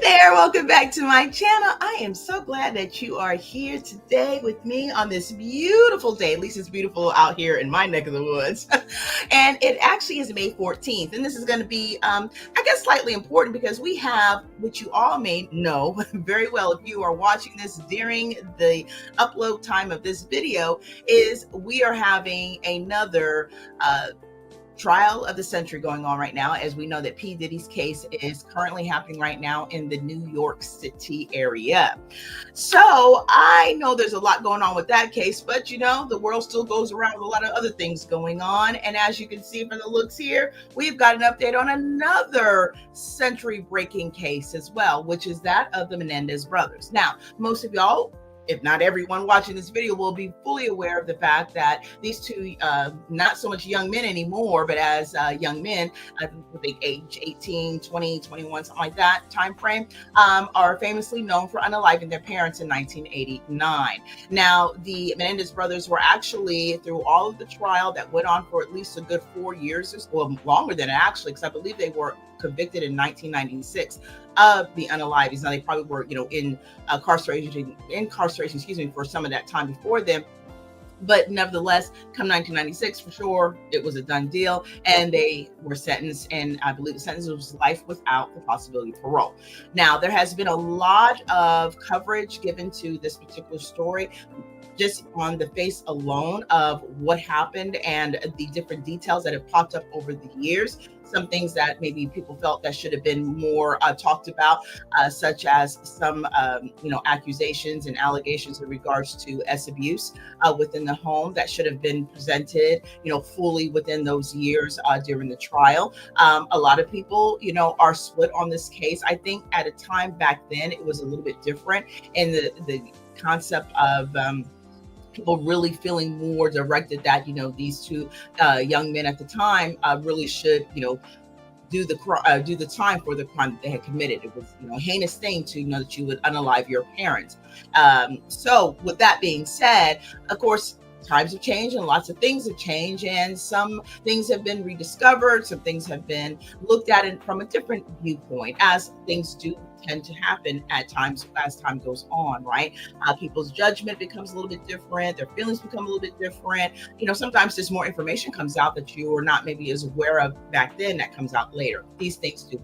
there, welcome back to my channel. I am so glad that you are here today with me on this beautiful day. At least it's beautiful out here in my neck of the woods. And it actually is May 14th. And this is going to be, I guess, slightly important because we have, which you all may know very well if you are watching this during the upload time of this video, is we are having another trial of the century going on right now, as we know that P. Diddy's case is currently happening right now in the New York City area. So I know there's a lot going on with that case, but you know, the world still goes around with a lot of other things going on. And as you can see from the looks here, we've got an update on another century-breaking case as well, which is that of the Menendez brothers. Now, most of y'all, if not everyone watching this video, will be fully aware of the fact that these two, not so much young men anymore, but as young men, I think age 18, 20, 21, something like that time frame, are famously known for unaliving their parents in 1989. Now, the Menendez brothers were actually, through all of the trial that went on for at least a good 4 years, or longer than it actually, because I believe they were convicted in 1996 of the unalivies. Now they probably were, you know, in incarceration, excuse me, for some of that time before them. But nevertheless, come 1996, for sure, it was a done deal, and they were sentenced, and I believe the sentence was life without the possibility of parole. Now, there has been a lot of coverage given to this particular story, just on the face alone of what happened and the different details that have popped up over the years. Some things that maybe people felt that should have been more talked about, such as some, accusations and allegations in regards to abuse within the home that should have been presented, fully within those years during the trial. A lot of people, are split on this case. I think at a time back then, it was a little bit different in the concept of people really feeling more directed that, these two young men at the time really should, do the time for the crime that they had committed. It was, a heinous thing to know that you would unalive your parents. So with that being said, of course, times have changed and lots of things have changed, and some things have been rediscovered, some things have been looked at from a different viewpoint, as things do tend to happen at times as time goes on, right? People's judgment becomes a little bit different, their feelings become a little bit different. Sometimes there's more information comes out that you were not maybe as aware of back then that comes out later. These things do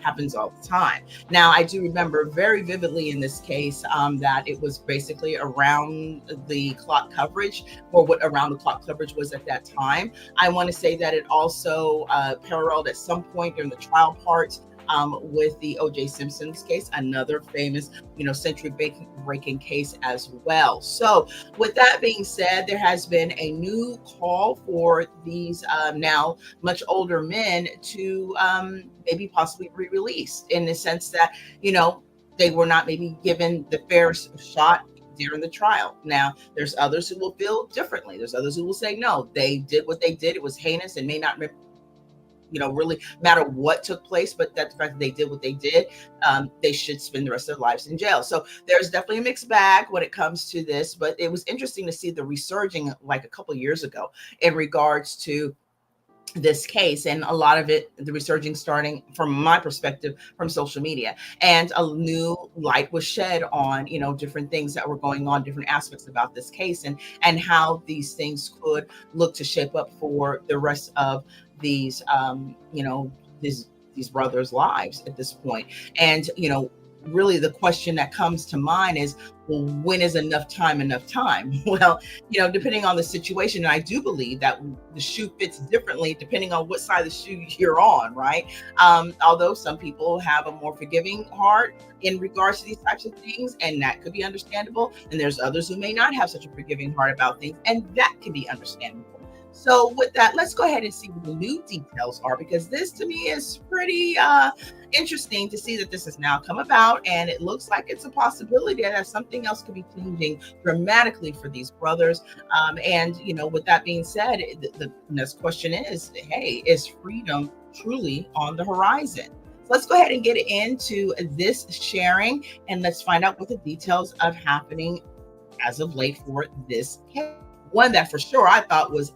happens all the time. Now, I do remember very vividly in this case that it was basically around the clock coverage, or what around the clock coverage was at that time. I want to say that it also paralleled at some point during the trial part with the O.J. Simpson's case, another famous, century-breaking case as well. So with that being said, there has been a new call for these now much older men to maybe possibly be released, in the sense that, they were not maybe given the fairest shot during the trial. Now, there's others who will feel differently. There's others who will say, no, they did what they did. It was heinous and may not really matter what took place, but that the fact that they did what they did, they should spend the rest of their lives in jail. So there's definitely a mixed bag when it comes to this, but it was interesting to see the resurging like a couple of years ago in regards to this case, and a lot of it, the resurging starting from my perspective from social media, and a new light was shed on different things that were going on, different aspects about this case, and how these things could look to shape up for the rest of these these brothers' lives at this point. And really the question that comes to mind is, well, when is enough time enough time? Well, depending on the situation, and I do believe that the shoe fits differently depending on what side of the shoe you're on, right? Although some people have a more forgiving heart in regards to these types of things, and that could be understandable, and there's others who may not have such a forgiving heart about things, and that can be understandable. So with that, let's go ahead and see what the new details are, because this to me is pretty interesting to see that this has now come about, and it looks like it's a possibility that something else could be changing dramatically for these brothers. And with that being said, the next question is, hey, is freedom truly on the horizon? So let's go ahead and get into this sharing, and let's find out what the details of happening as of late for this case. One that for sure I thought was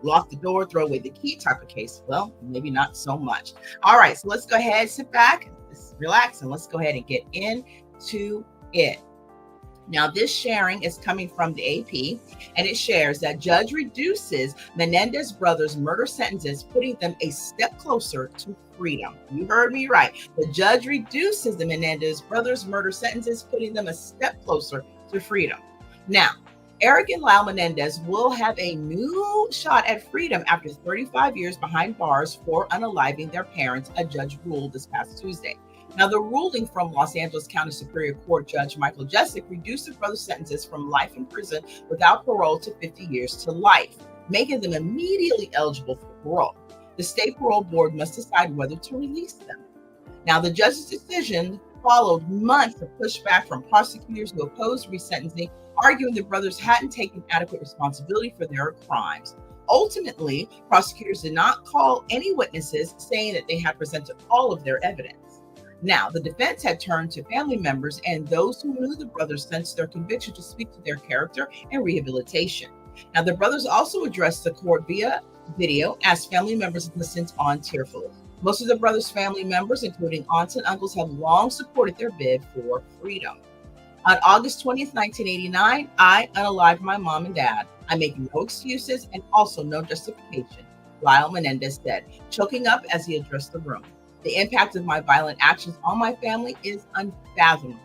lock the door, throw away the key type of case. Well, maybe not so much. All right, so let's go ahead, sit back, Just relax and let's go ahead and get into it. Now, this sharing is coming from the AP, and it shares that judge reduces Menendez brothers' murder sentences, putting them a step closer to freedom. You heard me right. The judge reduces the Menendez brothers' murder sentences, putting them a step closer to freedom. Now, Eric and Lyle Menendez will have a new shot at freedom after 35 years behind bars for unaliving their parents, a judge ruled this past Tuesday. Now, the ruling from Los Angeles County Superior Court Judge Michael Jessic reduced the brothers' sentences from life in prison without parole to 50 years to life, making them immediately eligible for parole. The state parole board must decide whether to release them. Now, the judge's decision followed months of pushback from prosecutors who opposed resentencing, arguing the brothers hadn't taken adequate responsibility for their crimes. Ultimately, prosecutors did not call any witnesses, saying that they had presented all of their evidence. Now, the defense had turned to family members and those who knew the brothers since their conviction to speak to their character and rehabilitation. Now, the brothers also addressed the court via video as family members listened on tearfully. Most of the brothers' family members, including aunts and uncles, have long supported their bid for freedom. On August 20th, 1989, I unalived my mom and dad. I make no excuses and also no justification, Lyle Menendez said, choking up as he addressed the room. The impact of my violent actions on my family is unfathomable.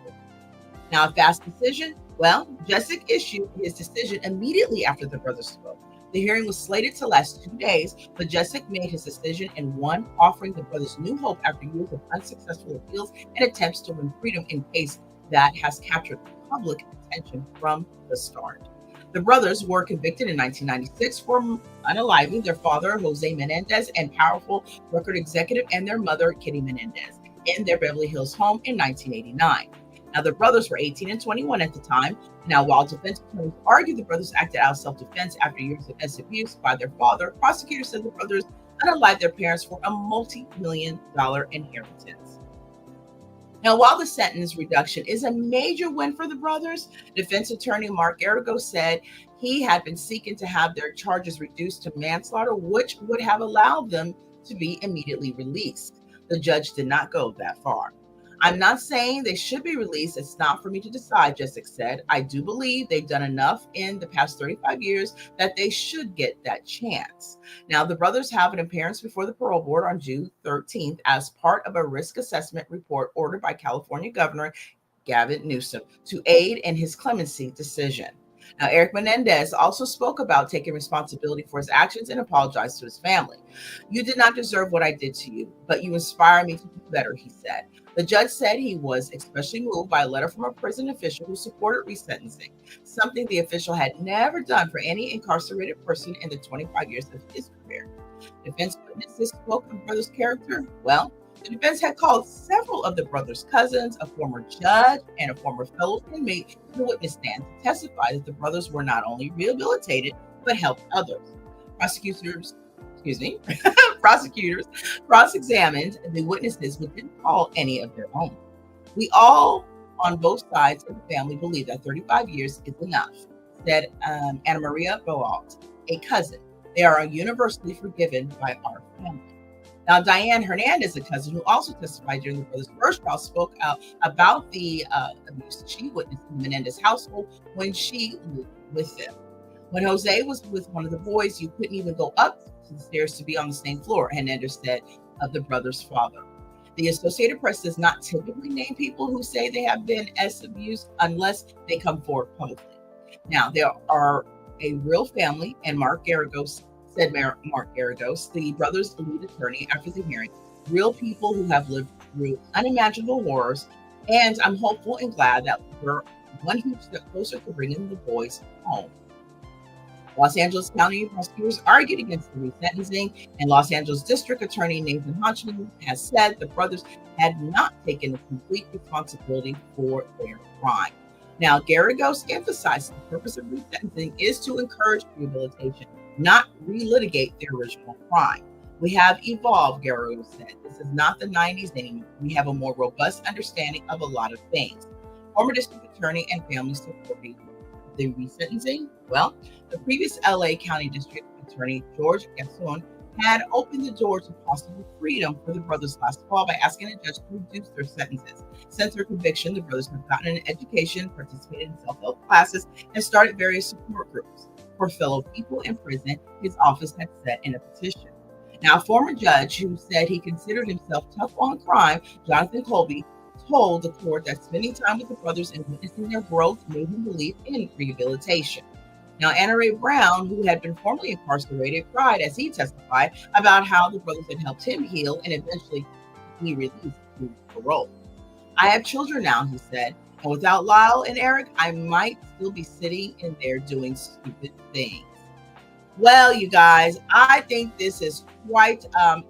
Now, a fast decision? Well, Jessic issued his decision immediately after the brothers spoke. The hearing was slated to last 2 days, but Jessic made his decision in one, offering the brothers new hope after years of unsuccessful appeals and attempts to win freedom in a case that has captured public attention from the start. The brothers were convicted in 1996 for unaliving their father, Jose Menendez, and powerful record executive, and their mother, Kitty Menendez, in their Beverly Hills home in 1989. Now, the brothers were 18 and 21 at the time. Now, while defense attorneys argued the brothers acted out of self-defense after years of abuse by their father, prosecutors said the brothers unalived their parents for a multi-million-dollar inheritance. Now, while the sentence reduction is a major win for the brothers, defense attorney Mark Arago said he had been seeking to have their charges reduced to manslaughter, which would have allowed them to be immediately released. The judge did not go that far. I'm not saying they should be released. It's not for me to decide, Jessic said. I do believe they've done enough in the past 35 years that they should get that chance. Now, the brothers have an appearance before the parole board on June 13th as part of a risk assessment report ordered by California Governor Gavin Newsom to aid in his clemency decision. Now, Eric Menendez also spoke about taking responsibility for his actions and apologized to his family. You did not deserve what I did to you, but you inspire me to do better, he said. The judge said he was especially moved by a letter from a prison official who supported resentencing, something the official had never done for any incarcerated person in the 25 years of his career. Defense witnesses spoke of the brothers' character. Well, the defense had called several of the brothers' cousins, a former judge, and a former fellow inmate to the witness stand to testify that the brothers were not only rehabilitated, but helped others. Prosecutors cross-examined the witnesses but didn't call any of their own. We all, on both sides of the family, believe that 35 years is enough, said Ana Maria Boalt, a cousin. They are universally forgiven by our family. Now, Diane Hernandez, a cousin who also testified during the brothers' first trial, spoke out about the abuse she witnessed in the Menendez household when she lived with them. When Jose was with one of the boys, you couldn't even go up to the stairs to be on the same floor, Hernandez said of the brother's father. The Associated Press does not typically name people who say they have been abused unless they come forward publicly. Now, there are a real family, and Mark Garagos, the brothers' lead attorney after the hearing, real people who have lived through unimaginable horrors, and I'm hopeful and glad that we're one huge step closer to bringing the boys home. Los Angeles County prosecutors argued against the resentencing, and Los Angeles District Attorney Nathan Hodgman has said the brothers had not taken complete responsibility for their crime. Now, Garagos emphasized the purpose of resentencing is to encourage rehabilitation, not relitigate the original crime. We have evolved, Garagos said. This is not the 90s anymore. We have a more robust understanding of a lot of things. Former district attorney and family supporting the resentencing. Well, the previous LA County District Attorney George Gascon had opened the door to possible freedom for the brothers last fall by asking a judge to reduce their sentences. Since their conviction, the brothers have gotten an education, participated in self-help classes, and started various support groups for fellow people in prison, his office had said in a petition. Now, a former judge who said he considered himself tough on crime, Jonathan Colby, told the court that spending time with the brothers and witnessing their growth made him believe in rehabilitation. Now, Anna Ray Brown, who had been formerly incarcerated, cried as he testified about how the brothers had helped him heal and eventually be released through parole. I have children now, he said, and without Lyle and Eric, I might still be sitting in there doing stupid things. Well, you guys, I think this is quite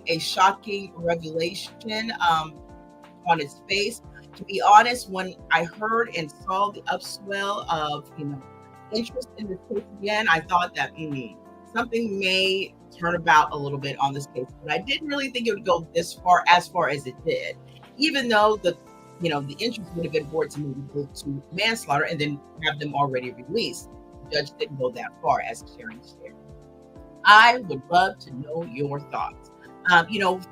a shocking revelation on its face. To be honest, when I heard and saw the upswell of interest in this case again, I thought that something may turn about a little bit on this case, but I didn't really think it would go as far as it did, even though the interest would have been for it to maybe go to manslaughter and then have them already released. The judge didn't go that far, as Sharon shared. I would love to know your thoughts. For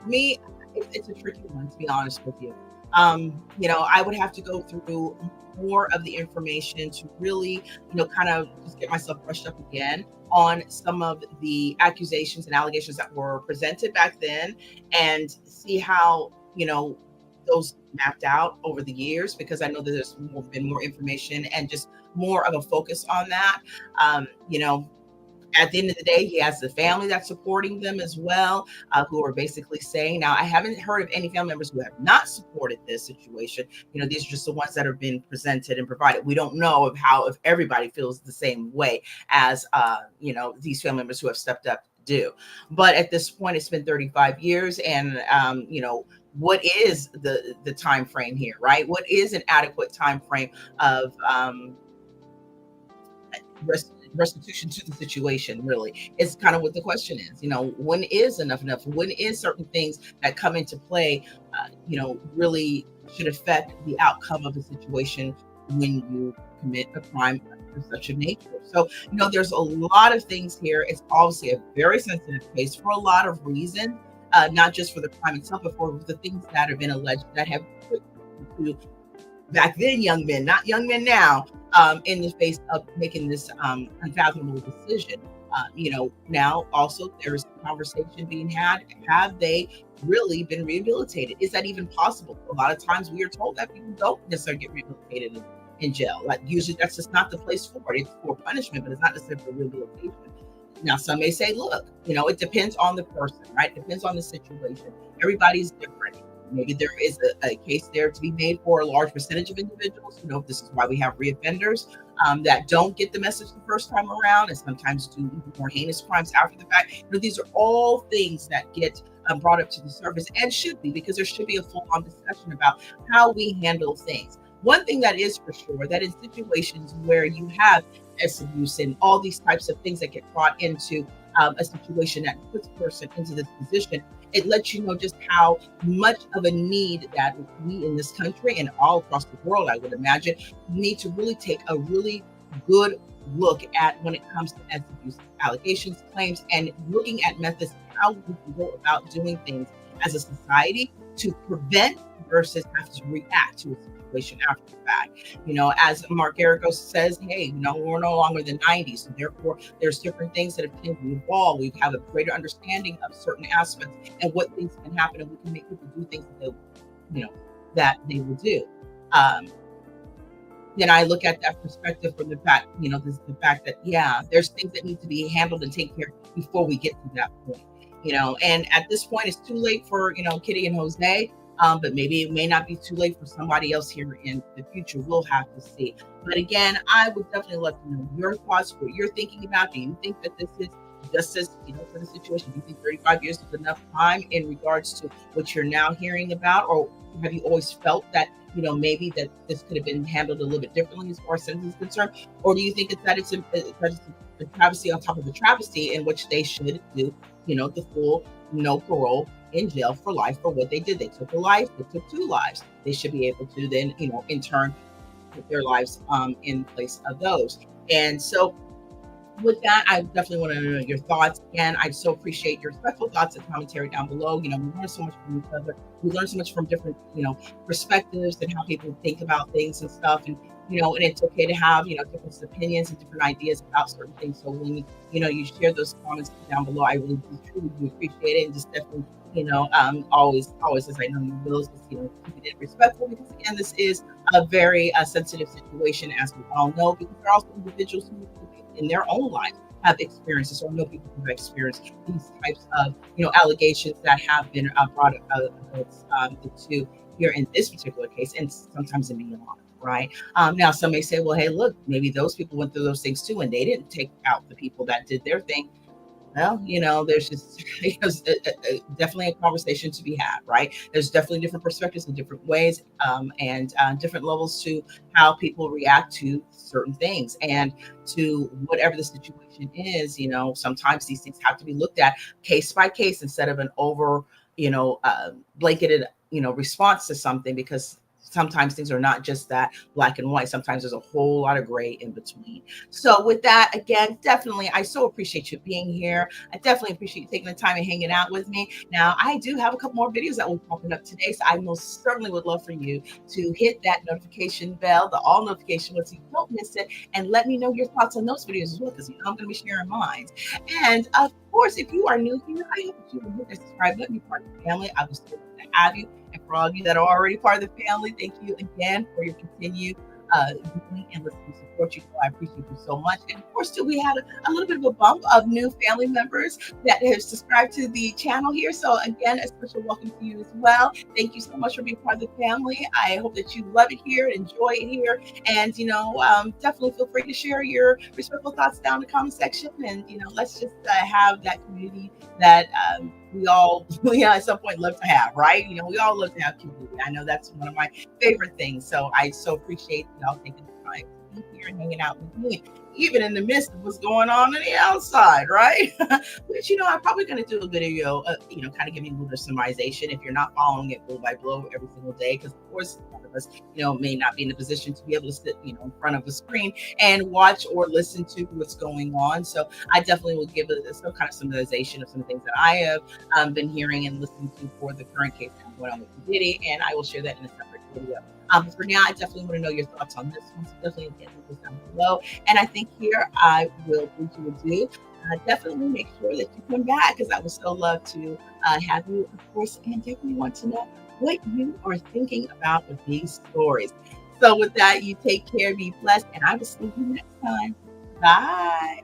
me, it's a tricky one, to be honest with you. I would have to go through more of the information to really, kind of just get myself brushed up again on some of the accusations and allegations that were presented back then and see how, those mapped out over the years, because I know that there's been more information and just more of a focus on that. At the end of the day, he has the family that's supporting them as well, who are basically saying, now I haven't heard of any family members who have not supported this situation. These are just the ones that have been presented and provided. We don't know if everybody feels the same way as, these family members who have stepped up do. But at this point, it's been 35 years. And, what is the time frame here, right? What is an adequate time frame of restitution to the situation? Really, it's kind of what the question is. When is enough? When is certain things that come into play really should affect the outcome of a situation when you commit a crime of such a nature? So there's a lot of things here. It's obviously a very sensitive case for a lot of reasons, not just for the crime itself, but for the things that have been alleged that have put to back then young men, not young men now, in the face of making this unfathomable decision. Now also there's a conversation being had. Have they really been rehabilitated? Is that even possible? A lot of times we are told that people don't necessarily get rehabilitated in jail. Like usually that's just not the place for it. It's for punishment, but it's not necessarily for rehabilitation. Now, some may say, look, it depends on the person, right? It depends on the situation. Everybody's different. Maybe there is a case there to be made for a large percentage of individuals. This is why we have reoffenders that don't get the message the first time around and sometimes do even more heinous crimes after the fact. These are all things that get brought up to the surface and should be, because there should be a full-on discussion about how we handle things. One thing that is for sure, that in situations where you have abuse and all these types of things that get brought into a situation that puts a person into this position, it lets you know just how much of a need that we in this country and all across the world, I would imagine, need to really take a really good look at when it comes to abuse allegations, claims, and looking at methods how we can go about doing things as a society to prevent versus have to react to a situation after the fact. As Mark Garagos says, hey, we're no longer the 90s. So therefore, there's different things that have continued to evolve. We have a greater understanding of certain aspects and what things can happen, and we can make people do things that they will do. Then I look at that perspective from the fact, the fact that, there's things that need to be handled and taken care of before we get to that point. And at this point, it's too late for, Kitty and Jose. But maybe it may not be too late for somebody else here in the future. We'll have to see. But again, I would definitely love to know your thoughts, what you're thinking about. Do you think that this is justice, for the situation? Do you think 35 years is enough time in regards to what you're now hearing about? Or have you always felt that, maybe that this could have been handled a little bit differently as far as sentencing is concerned? Or do you think that it's a travesty on top of a travesty in which they should do, the full no parole in jail for life for what they did? They took a life, they took 2 lives. They should be able to then, in turn, put their lives in place of those. And so with that, I definitely want to know your thoughts. Again, I so appreciate your respectful thoughts and commentary down below. We learn so much from each other. We learn so much from different, perspectives and how people think about things and stuff. And it's okay to have, different opinions and different ideas about certain things. So when you share those comments down below, I really do truly do appreciate it, and just definitely, always, as I know you will, just, keep it respectful, because again, this is a very sensitive situation, as we all know, because there are also individuals who in their own life have experiences, or know people who have experienced these types of allegations that have been brought into here in this particular case, and sometimes in beyond. Right now, some may say, "Well, hey, look, maybe those people went through those things too, and they didn't take out the people that did their thing." Well, there's just definitely a conversation to be had, right? There's definitely different perspectives and different ways, and different levels to how people react to certain things, and to whatever the situation is. Sometimes these things have to be looked at case by case, instead of an over, blanketed, response to something, because sometimes things are not just that black and white. Sometimes there's a whole lot of gray in between. So with that, again, definitely, I so appreciate you being here. I definitely appreciate you taking the time and hanging out with me. Now, I do have a couple more videos that will be popping up today, so I most certainly would love for you to hit that notification bell, the all notification, so you don't miss it, and let me know your thoughts on those videos as well, because I'm going to be sharing mine. And of course, if you are new here, I hope that you will hit the subscribe button, be part of the family. I would still love to have you. And for all of you that are already part of the family, thank you again for your continued viewing and listening support. I appreciate you so much. And of course, too, we had a little bit of a bump of new family members that have subscribed to the channel here. So again, a special welcome to you as well. Thank you so much for being part of the family. I hope that you love it here and enjoy it here. And definitely feel free to share your respectful thoughts down in the comment section. And let's just have that community that we all at some point love to have, right? We all love to have community. I know that's one of my favorite things. So I so appreciate y'all taking the time to be here and hanging out with me, even in the midst of what's going on the outside, right? Which I'm probably going to do a video, kind of giving you a little summarization if you're not following it blow by blow every single day, because of course a lot of us, may not be in a position to be able to sit, in front of a screen and watch or listen to what's going on. So I definitely will give it some kind of summarization of some things that I have been hearing and listening to for the current case going on with Diddy, and I will share that in a separate video. But for now, I definitely want to know your thoughts on this one, so definitely get this down below. And I think here I will bid you adieu. Definitely make sure that you come back, because I would so love to have you, of course, and definitely want to know what you are thinking about with these stories. So with that, you take care, be blessed, and I will see you next time. Bye.